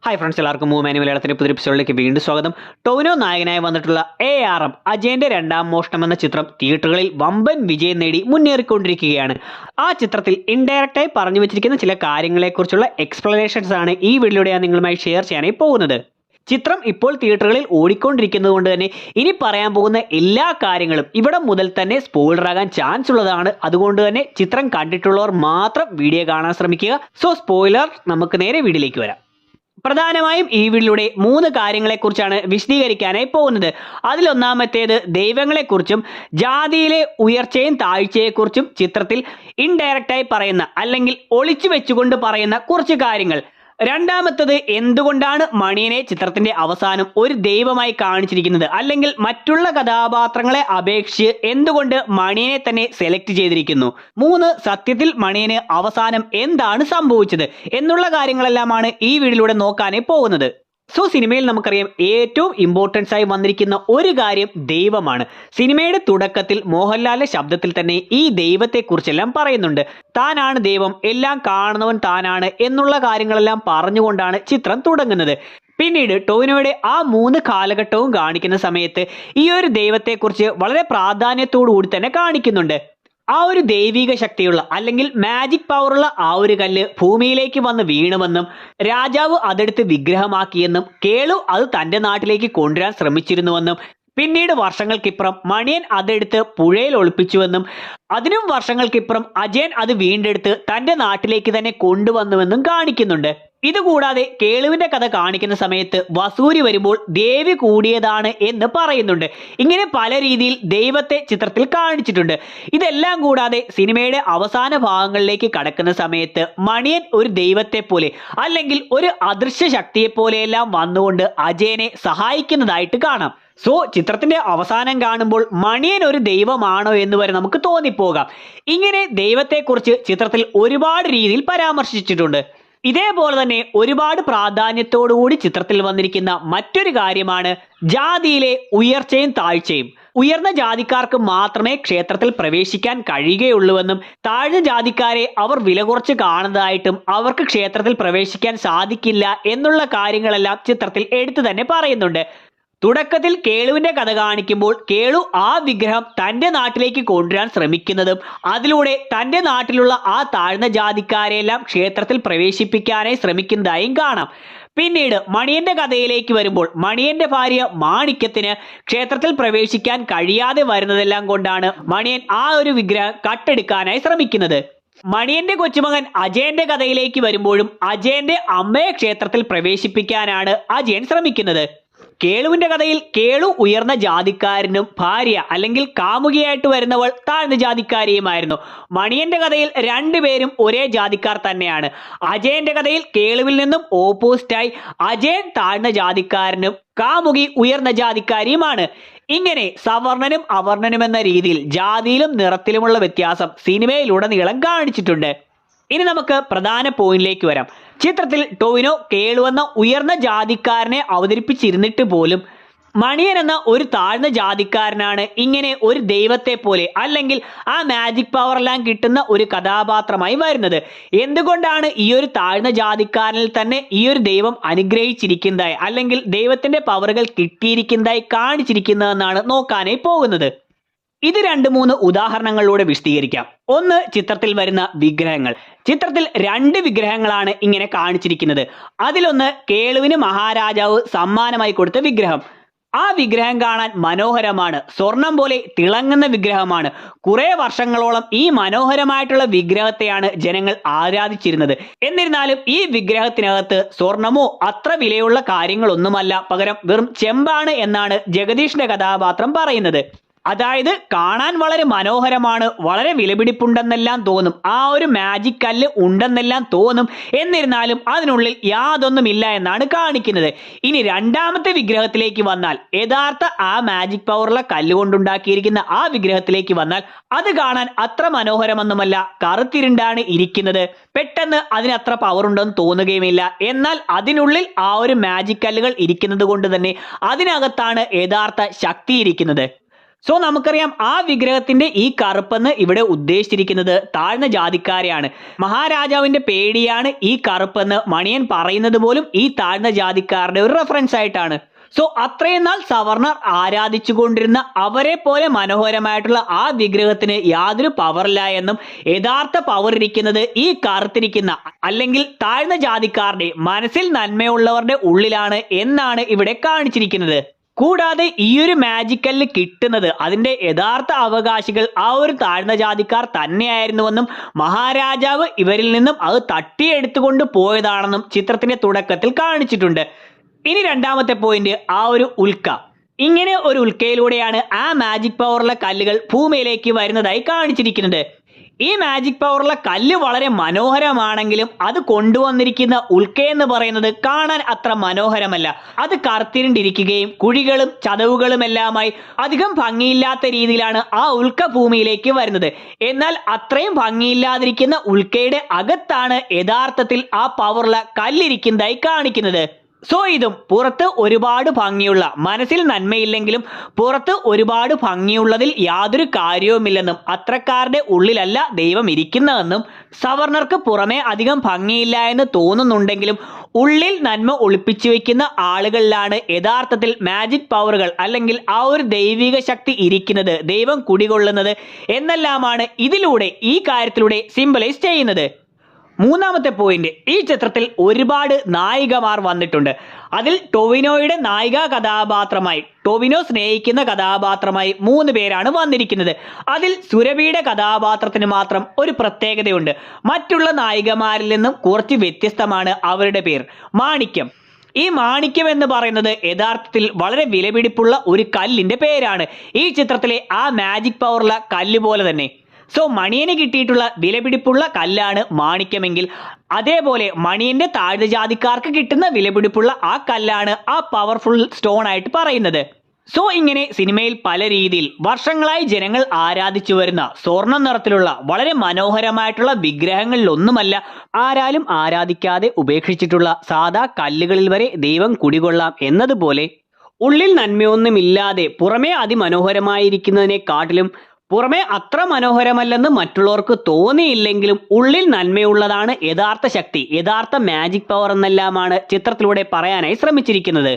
Hi friends, എല്ലാവർക്കും മൂവ്മാനി മലയാളത്തിന്റെ പുതിയ എപ്പിസോഡിലേക്ക് വീണ്ടും സ്വാഗതം. ടൊവിനോ നായകനായി വന്നിട്ടുള്ള ARM അജയന്റെ രണ്ടാം മോഷണം എന്ന ചിത്രം തിയേറ്ററുകളിൽ വമ്പൻ വിജയം നേടി മുന്നേറിക്കൊണ്ടിരിക്കുകയാണ്. ആ ചിത്രത്തിൽ ഇൻഡയറക്റ്റായി പറഞ്ഞു വെച്ചിരിക്കുന്ന ചില കാര്യങ്ങളെക്കുറിച്ചുള്ള എക്സ്പ്ലനേഷൻസ് ആണ് ഈ വീഡിയോയിലൂടെ ഞാൻ നിങ്ങളുമായി ഷെയർ ചെയ്യാനായി പോകുന്നത്. ചിത്രം ഇപ്പോൾ തിയേറ്ററുകളിൽ ഓടിക്കൊണ്ടിരിക്കുന്നത് കൊണ്ട് തന്നെ ഇനി പറയാൻ പോകുന്ന എല്ലാ കാര്യങ്ങളും ഇവിടെ മുതൽ തന്നെ സ്പോയിലർ ആകാൻ ചാൻസ് ഉള്ളതാണ്. അതുകൊണ്ട് തന്നെ ചിത്രം കണ്ടിട്ടുള്ളവർ മാത്രം വീഡിയോ കാണാൻ ശ്രമിക്കുക. സോ സ്പോയിലർ, നമുക്ക് നേരെ വീഡിയോയിലേക്ക് വരാം. പ്രധാനമായും ഈ വീഡിയോയിലൂടെ 3 കാര്യങ്ങളെക്കുറിച്ചാണ് വിശദീകരിക്കാനായി പോകുന്നത്. അതിലൊന്നാമത്തേത് ദൈവങ്ങളെക്കുറിച്ചും ജാതിയിലെ ഉയർച്ചയും താഴ്ചയെക്കുറിച്ചും ചിത്രത്തിൽ ഇൻഡയറക്റ്റായി പറയുന്ന അല്ലെങ്കിൽ ഒളിച്ചു വെച്ചുകൊണ്ട് പറയുന്ന കുറച്ച് കാര്യങ്ങൾ. രണ്ടാമത്തത് എന്തുകൊണ്ടാണ് മണിയനെ ചിത്രത്തിന്റെ അവസാനം ഒരു ദൈവമായി കാണിച്ചിരിക്കുന്നത്, അല്ലെങ്കിൽ മറ്റുള്ള കഥാപാത്രങ്ങളെ അപേക്ഷിച്ച് എന്തുകൊണ്ട് മണിയനെ തന്നെ സെലക്ട് ചെയ്തിരിക്കുന്നു. 3 സത്യത്തിൽ മണിയന് അവസാനം എന്താണ് സംഭവിച്ചത് എന്നുള്ള കാര്യങ്ങളെല്ലാമാണ് ഈ വീഡിയോയിലൂടെ നോക്കാനായി പോകുന്നത്. സോ സിനിമയിൽ നമുക്കറിയാം ഏറ്റവും ഇമ്പോർട്ടൻസ് ആയി വന്നിരിക്കുന്ന ഒരു കാര്യം ദൈവമാണ്. സിനിമയുടെ തുടക്കത്തിൽ മോഹൻലാലിന്റെ ശബ്ദത്തിൽ തന്നെ ഈ ദൈവത്തെക്കുറിച്ചെല്ലാം പറയുന്നുണ്ട്. താനാണ് ദൈവം, എല്ലാം കാണുന്നവൻ താനാണ് എന്നുള്ള കാര്യങ്ങളെല്ലാം പറഞ്ഞുകൊണ്ടാണ് ചിത്രം തുടങ്ങുന്നത്. പിന്നീട് ടൊവിനോയുടെ ആ 3 കാലഘട്ടവും കാണിക്കുന്ന സമയത്ത് ഈ ഒരു ദൈവത്തെക്കുറിച്ച് വളരെ പ്രാധാന്യത്തോടു കൂടി തന്നെ കാണിക്കുന്നുണ്ട്. ആ ഒരു ദൈവിക ശക്തിയുള്ള അല്ലെങ്കിൽ മാജിക് പവറുള്ള ആ ഒരു കല്ല് ഭൂമിയിലേക്ക് വന്ന് വീണുവെന്നും രാജാവ് അതെടുത്ത് വിഗ്രഹമാക്കിയെന്നും കേളു അത് തന്റെ നാട്ടിലേക്ക് കൊണ്ടുവരാൻ ശ്രമിച്ചിരുന്നുവെന്നും പിന്നീട് വർഷങ്ങൾക്കിപ്പുറം മണിയൻ അതെടുത്ത് പുഴയിൽ ഒളിപ്പിച്ചുവെന്നും അതിനും വർഷങ്ങൾക്കിപ്പുറം അജയൻ അത് വീണ്ടെടുത്ത് തന്റെ നാട്ടിലേക്ക് തന്നെ കൊണ്ടുവന്നുവെന്നും കാണിക്കുന്നുണ്ട്. ഇതുകൂടാതെ കേളുവിന്റെ കഥ കാണിക്കുന്ന സമയത്ത് വസൂരി വരുമ്പോൾ ദേവി കൂടിയതാണ് എന്ന് പറയുന്നുണ്ട്. ഇങ്ങനെ പല രീതിയിൽ ദൈവത്തെ ചിത്രത്തിൽ കാണിച്ചിട്ടുണ്ട്. ഇതെല്ലാം കൂടാതെ സിനിമയുടെ അവസാന ഭാഗങ്ങളിലേക്ക് കടക്കുന്ന സമയത്ത് മണിയൻ ഒരു ദൈവത്തെ പോലെ അല്ലെങ്കിൽ ഒരു അദൃശ്യ ശക്തിയെ പോലെയെല്ലാം വന്നുകൊണ്ട് അജയനെ സഹായിക്കുന്നതായിട്ട് കാണാം. സോ ചിത്രത്തിന്റെ അവസാനം കാണുമ്പോൾ മണിയൻ ഒരു ദൈവമാണോ എന്ന് വരെ നമുക്ക് തോന്നിപ്പോകാം. ഇങ്ങനെ ദൈവത്തെക്കുറിച്ച് ചിത്രത്തിൽ ഒരുപാട് രീതിയിൽ പരാമർശിച്ചിട്ടുണ്ട്. ഇതേപോലെ തന്നെ ഒരുപാട് പ്രാധാന്യത്തോടുകൂടി ചിത്രത്തിൽ വന്നിരിക്കുന്ന മറ്റൊരു കാര്യമാണ് ജാതിയിലെ ഉയർച്ചയും താഴ്ചയും. ഉയർന്ന ജാതിക്കാർക്ക് മാത്രമേ ക്ഷേത്രത്തിൽ പ്രവേശിക്കാൻ കഴിയുകയുള്ളൂവെന്നും താഴ്ന്ന ജാതിക്കാരെ അവർ വില കുറച്ച് കാണുന്നതായിട്ടും അവർക്ക് ക്ഷേത്രത്തിൽ പ്രവേശിക്കാൻ സാധിക്കില്ല എന്നുള്ള കാര്യങ്ങളെല്ലാം ചിത്രത്തിൽ എടുത്തു തന്നെ പറയുന്നുണ്ട്. തുടക്കത്തിൽ കേളുവിന്റെ കഥ കാണിക്കുമ്പോൾ കേളു ആ വിഗ്രഹം തന്റെ നാട്ടിലേക്ക് കൊണ്ടുവരാൻ ശ്രമിക്കുന്നതും അതിലൂടെ തന്റെ നാട്ടിലുള്ള ആ താഴ്ന്ന ജാതിക്കാരെയെല്ലാം ക്ഷേത്രത്തിൽ പ്രവേശിപ്പിക്കാനായി ശ്രമിക്കുന്നതായും കാണാം. പിന്നീട് മണിയന്റെ കഥയിലേക്ക് വരുമ്പോൾ മണിയന്റെ ഭാര്യ മാണിക്യത്തിന് ക്ഷേത്രത്തിൽ പ്രവേശിക്കാൻ കഴിയാതെ വരുന്നതെല്ലാം കൊണ്ടാണ് മണിയൻ ആ ഒരു വിഗ്രഹം കട്ടെടുക്കാനായി ശ്രമിക്കുന്നത്. മണിയന്റെ കൊച്ചുമകൻ അജയന്റെ കഥയിലേക്ക് വരുമ്പോഴും അജയന്റെ അമ്മയെ ക്ഷേത്രത്തിൽ പ്രവേശിപ്പിക്കാനാണ് അജയൻ ശ്രമിക്കുന്നത്. കേളുവിന്റെ കഥയിൽ കേളു ഉയർന്ന ജാതിക്കാരനും ഭാര്യ അല്ലെങ്കിൽ കാമുകിയായിട്ട് വരുന്നവൾ താഴ്ന്ന ജാതിക്കാരിയുമായിരുന്നു. മണിയന്റെ കഥയിൽ രണ്ടുപേരും ഒരേ ജാതിക്കാർ തന്നെയാണ്. അജയന്റെ കഥയിൽ കേളുവിൽ നിന്നും ഓപ്പോസിറ്റായി അജയൻ താഴ്ന്ന ജാതിക്കാരനും കാമുകി ഉയർന്ന ജാതിക്കാരിയുമാണ്. ഇങ്ങനെ സവർണനും അവർണനും എന്ന രീതിയിൽ ജാതിയിലും നിറത്തിലുമുള്ള വ്യത്യാസം സിനിമയിലുടനീളം കാണിച്ചിട്ടുണ്ട്. ഇനി നമുക്ക് പ്രധാന പോയിന്റിലേക്ക് വരാം. ചിത്രത്തിൽ ടൊവിനോ കേളു എന്ന ഉയർന്ന ജാതിക്കാരനെ അവതരിപ്പിച്ചിരുന്നിട്ട് പോലും മണിയൻ എന്ന ഒരു താഴ്ന്ന ജാതിക്കാരനാണ് ഇങ്ങനെ ഒരു ദൈവത്തെ പോലെ അല്ലെങ്കിൽ ആ മാജിക് പവർ എല്ലാം കിട്ടുന്ന ഒരു കഥാപാത്രമായി വരുന്നത്. എന്തുകൊണ്ടാണ് ഈ ഒരു താഴ്ന്ന ജാതിക്കാരനിൽ തന്നെ ഈ ഒരു ദൈവം അനുഗ്രഹിച്ചിരിക്കുന്നതായി അല്ലെങ്കിൽ ദൈവത്തിന്റെ പവറുകൾ കിട്ടിയിരിക്കുന്നതായി കാണിച്ചിരിക്കുന്നതെന്നാണ് നോക്കാനായി പോകുന്നത്. ഇത് 2-3 ഉദാഹരണങ്ങളിലൂടെ വിശദീകരിക്കാം. ഒന്ന്, ചിത്രത്തിൽ വരുന്ന വിഗ്രഹങ്ങൾ. ചിത്രത്തിൽ 2 വിഗ്രഹങ്ങളാണ് ഇങ്ങനെ കാണിച്ചിരിക്കുന്നത്. അതിലൊന്ന് കേളുവിന് മഹാരാജാവ് സമ്മാനമായി കൊടുത്ത വിഗ്രഹം. ആ വിഗ്രഹം കാണാൻ മനോഹരമാണ്, സ്വർണം പോലെ തിളങ്ങുന്ന വിഗ്രഹമാണ്. കുറെ വർഷങ്ങളോളം ഈ മനോഹരമായിട്ടുള്ള വിഗ്രഹത്തെയാണ് ജനങ്ങൾ ആരാധിച്ചിരുന്നത്. എന്നിരുന്നാലും ഈ വിഗ്രഹത്തിനകത്ത് സ്വർണമോ അത്ര വിലയുള്ള കാര്യങ്ങളൊന്നുമല്ല, പകരം വെറും ചെമ്പാണ് എന്നാണ് ജഗദീഷിന്റെ കഥാപാത്രം പറയുന്നത്. അതായത് കാണാൻ വളരെ മനോഹരമാണ്, വളരെ വിലപിടിപ്പുണ്ടെന്നെല്ലാം തോന്നും, ആ ഒരു മാജിക് കല്ല് ഉണ്ടെന്നെല്ലാം തോന്നും, എന്നിരുന്നാലും അതിനുള്ളിൽ യാതൊന്നുമില്ല എന്നാണ് കാണിക്കുന്നത്. ഇനി രണ്ടാമത്തെ വിഗ്രഹത്തിലേക്ക് വന്നാൽ, യഥാർത്ഥ ആ മാജിക് പവറുള്ള കല്ലുകൊണ്ടുണ്ടാക്കിയിരിക്കുന്ന ആ വിഗ്രഹത്തിലേക്ക് വന്നാൽ അത് കാണാൻ അത്ര മനോഹരമൊന്നുമല്ല, കറുത്തിരുണ്ടാണ് ഇരിക്കുന്നത്. പെട്ടെന്ന് അതിനത്ര പവർ ഉണ്ടെന്ന് തോന്നുകയുമില്ല. എന്നാൽ അതിനുള്ളിൽ ആ ഒരു മാജിക് കല്ലുകൾ ഇരിക്കുന്നത് കൊണ്ട് തന്നെ അതിനകത്താണ് യഥാർത്ഥ ശക്തി ഇരിക്കുന്നത്. സോ നമുക്കറിയാം ആ വിഗ്രഹത്തിന്റെ ഈ കറുപ്പെന്ന് ഇവിടെ ഉദ്ദേശിച്ചിരിക്കുന്നത് താഴ്ന്ന ജാതിക്കാരെയാണ്. മഹാരാജാവിന്റെ പേടിയാണ് ഈ കറുപ്പെന്ന് മണിയൻ പറയുന്നത് പോലും ഈ താഴ്ന്ന ജാതിക്കാരുടെ ഒരു റെഫറൻസ് ആയിട്ടാണ്. സോ അത്രയും നാൾ സവർണർ ആരാധിച്ചു കൊണ്ടിരുന്ന അവരെ പോലെ മനോഹരമായിട്ടുള്ള ആ വിഗ്രഹത്തിന് യാതൊരു പവറില്ല എന്നും യഥാർത്ഥ പവർ ഇരിക്കുന്നത് ഈ കറുത്തിരിക്കുന്ന അല്ലെങ്കിൽ താഴ്ന്ന ജാതിക്കാരുടെ മനസ്സിൽ നന്മയുള്ളവരുടെ ഉള്ളിലാണ് എന്നാണ് ഇവിടെ കാണിച്ചിരിക്കുന്നത്. കൂടാതെ ഈ ഒരു മാജിക് കല്ല് കിട്ടുന്നത് അതിന്റെ യഥാർത്ഥ അവകാശികൾ ആ ഒരു താഴ്ന്ന ജാതിക്കാർ തന്നെയായിരുന്നുവെന്നും മഹാരാജാവ് ഇവരിൽ നിന്നും അത് തട്ടിയെടുത്തുകൊണ്ട് പോയതാണെന്നും ചിത്രത്തിന്റെ തുടക്കത്തിൽ കാണിച്ചിട്ടുണ്ട്. ഇനി രണ്ടാമത്തെ പോയിന്റ് ആ ഒരു ഉൽക്ക. ഇങ്ങനെ ഒരു ഉൽക്കയിലൂടെയാണ് ആ മാജിക് പവറുള്ള കല്ലുകൾ ഭൂമിയിലേക്ക് വരുന്നതായി കാണിച്ചിരിക്കുന്നത്. ഈ മാജിക് പവറുള്ള കല്ല് വളരെ മനോഹരമാണെങ്കിലും അത് കൊണ്ടുവന്നിരിക്കുന്ന ഉൽക്ക എന്ന് പറയുന്നത് കാണാൻ അത്ര മനോഹരമല്ല. അത് കറുത്തിരുണ്ടിരിക്കുകയും കുഴികളും ചതവുകളും എല്ലാമായി അധികം ഭംഗിയില്ലാത്ത രീതിയിലാണ് ആ ഉൽക്ക ഭൂമിയിലേക്ക് വരുന്നത്. എന്നാൽ അത്രയും ഭംഗിയില്ലാതിരിക്കുന്ന ഉൽക്കയുടെ അകത്താണ് യഥാർത്ഥത്തിൽ ആ പവറുള്ള കല്ലിരിക്കുന്നതായി കാണിക്കുന്നത്. സോ ഇതും പുറത്ത് ഒരുപാട് ഭംഗിയുള്ള, മനസ്സിൽ നന്മയില്ലെങ്കിലും പുറത്ത് ഒരുപാട് ഭംഗിയുള്ളതിൽ യാതൊരു കാര്യവുമില്ലെന്നും അത്രക്കാരുടെ ഉള്ളിലല്ല ദൈവം ഇരിക്കുന്നതെന്നും സവർണർക്ക് പുറമെ അധികം ഭംഗിയില്ല എന്ന് തോന്നുന്നുണ്ടെങ്കിലും ഉള്ളിൽ നന്മ ഒളിപ്പിച്ചു വെക്കുന്ന ആളുകളിലാണ് യഥാർത്ഥത്തിൽ മാജിക് പവറുകൾ അല്ലെങ്കിൽ ആ ഒരു ദൈവിക ശക്തി ഇരിക്കുന്നത്, ദൈവം കുടികൊള്ളുന്നത് എന്നെല്ലാമാണ് ഇതിലൂടെ ഈ കാര്യത്തിലൂടെ സിംബലൈസ് ചെയ്യുന്നത്. മൂന്നാമത്തെ പോയിന്റ്, ഈ ചിത്രത്തിൽ ഒരുപാട് നായികമാർ വന്നിട്ടുണ്ട്. അതിൽ ടൊവിനോയുടെ നായികാ കഥാപാത്രമായി, ടൊവിനോ സ്നേഹിക്കുന്ന കഥാപാത്രമായി 3 പേരാണ് വന്നിരിക്കുന്നത്. അതിൽ സുരഭിയുടെ കഥാപാത്രത്തിന് മാത്രം ഒരു പ്രത്യേകതയുണ്ട്. മറ്റുള്ള നായികമാരിൽ നിന്നും കുറച്ച് വ്യത്യസ്തമാണ് അവരുടെ പേർ. മാണിക്യം. ഈ മാണിക്യം എന്ന് പറയുന്നത് യഥാർത്ഥത്തിൽ വളരെ വിലപിടിപ്പുള്ള ഒരു കല്ലിന്റെ പേരാണ്. ഈ ചിത്രത്തിലെ ആ മാജിക് പവറുള്ള കല്ല് പോലെ തന്നെ. സോ മണിയന് കിട്ടിയിട്ടുള്ള വിലപിടിപ്പുള്ള കല്ലാണ് മാണിക്യമെങ്കിൽ അതേപോലെ മണിയന്റെ താഴ്ന്ന ജാതിക്കാർക്ക് കിട്ടുന്ന വിലപിടിപ്പുള്ള ആ കല്ലാണ് ആ പവർഫുൾ സ്റ്റോൺ ആയിട്ട് പറയുന്നത്. സോ ഇങ്ങനെ സിനിമയിൽ പല രീതിയിൽ വർഷങ്ങളായി ജനങ്ങൾ ആരാധിച്ചു വരുന്ന സ്വർണ്ണ നിറത്തിലുള്ള വളരെ മനോഹരമായിട്ടുള്ള വിഗ്രഹങ്ങളിലൊന്നുമല്ല ആരാലും ആരാധിക്കാതെ ഉപേക്ഷിച്ചിട്ടുള്ള സാധാ കല്ലുകളിൽ വരെ ദൈവം കുടികൊള്ളാം എന്നതുപോലെ ഉള്ളിൽ നന്മയൊന്നുമില്ലാതെ പുറമേ അതിമനോഹരമായിരിക്കുന്നതിനെക്കാട്ടിലും പുറമെ അത്ര മനോഹരമല്ലെന്ന് മറ്റുള്ളവർക്ക് തോന്നിയില്ലെങ്കിലും ഉള്ളിൽ നന്മയുള്ളതാണ് യഥാർത്ഥ ശക്തി, യഥാർത്ഥ മാജിക് പവർ എന്നെല്ലാമാണ് ചിത്രത്തിലൂടെ പറയാനായി ശ്രമിച്ചിരിക്കുന്നത്.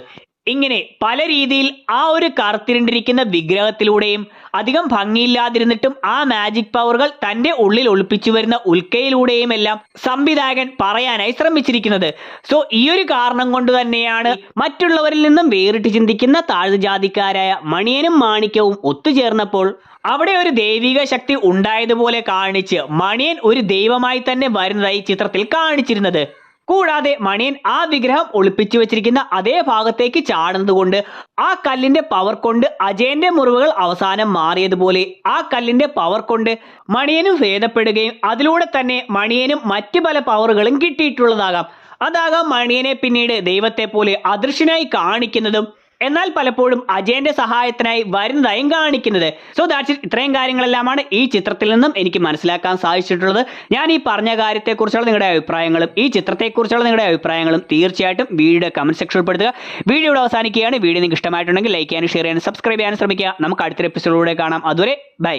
ഇങ്ങനെ പല രീതിയിൽ ആ ഒരു കറുത്തിരുണ്ടിരിക്കുന്ന വിഗ്രഹത്തിലൂടെയും അധികം ഭംഗിയില്ലാതിരുന്നിട്ടും ആ മാജിക് പവറുകൾ തന്റെ ഉള്ളിൽ ഒളിപ്പിച്ചു വരുന്ന ഉൽക്കയിലൂടെയും എല്ലാം സംവിധായകൻ പറയാനായി ശ്രമിച്ചിരിക്കുന്നത്. സോ ഈ ഒരു കാരണം കൊണ്ട് തന്നെയാണ് മറ്റുള്ളവരിൽ നിന്നും വേറിട്ട് ചിന്തിക്കുന്ന താഴ്ന്ന ജാതിക്കാരായ മണിയനും മാണിക്യവും ഒത്തുചേർന്നപ്പോൾ അവിടെ ഒരു ദൈവിക ശക്തി ഉണ്ടായതുപോലെ കാണിച്ച് മണിയൻ ഒരു ദൈവമായി തന്നെ വരുന്നതായി ചിത്രത്തിൽ കാണിച്ചിരുന്നത്. കൂടാതെ മണിയൻ ആ വിഗ്രഹം ഒളിപ്പിച്ചു വെച്ചിരിക്കുന്ന അതേ ഭാഗത്തേക്ക് ചാടുന്നത് കൊണ്ട് ആ കല്ലിന്റെ പവർ കൊണ്ട് അജയന്റെ മുറിവുകൾ അവസാനം മാറിയതുപോലെ ആ കല്ലിന്റെ പവർ കൊണ്ട് മണിയനും ഭേദപ്പെടുകയും അതിലൂടെ തന്നെ മണിയനും മറ്റു പല പവറുകളും കിട്ടിയിട്ടുള്ളതാകാം. അതാകാം മണിയനെ പിന്നീട് ദൈവത്തെ പോലെ അദൃശ്യനായി കാണിക്കുന്നതും എന്നാൽ പലപ്പോഴും അജയന്റെ സഹായത്തിനായി വരുന്നതായും കാണിക്കുന്നത്. So that's it. ഇത്രയും കാര്യങ്ങളെല്ലാമാണ് ഈ ചിത്രത്തിൽ നിന്നും എനിക്ക് മനസ്സിലാക്കാൻ സാധിച്ചിട്ടുള്ളത്. ഞാൻ ഈ പറഞ്ഞ കാര്യത്തെക്കുറിച്ചുള്ള നിങ്ങളുടെ അഭിപ്രായങ്ങളും ഈ ചിത്രത്തെക്കുറിച്ചുള്ള നിങ്ങളുടെ അഭിപ്രായങ്ങളും തീർച്ചയായിട്ടും വീഡിയോ കമന്റ് സെക്ഷനിൽ ഉൾപ്പെടുത്തുക. വീഡിയോ ഇവിടെ അവസാനിക്കുകയാണ്. വീഡിയോ നിങ്ങൾക്ക് ഇഷ്ടമായിട്ടുണ്ടെങ്കിൽ ലൈക്ക് ചെയ്യാനും ഷെയർ ചെയ്യാനും സബ്സ്ക്രൈബ് ചെയ്യാനും ശ്രമിക്കുക. നമുക്ക് അടുത്തൊരു എപ്പിസോഡിലൂടെ കാണാം. അതുവരെ ബൈ.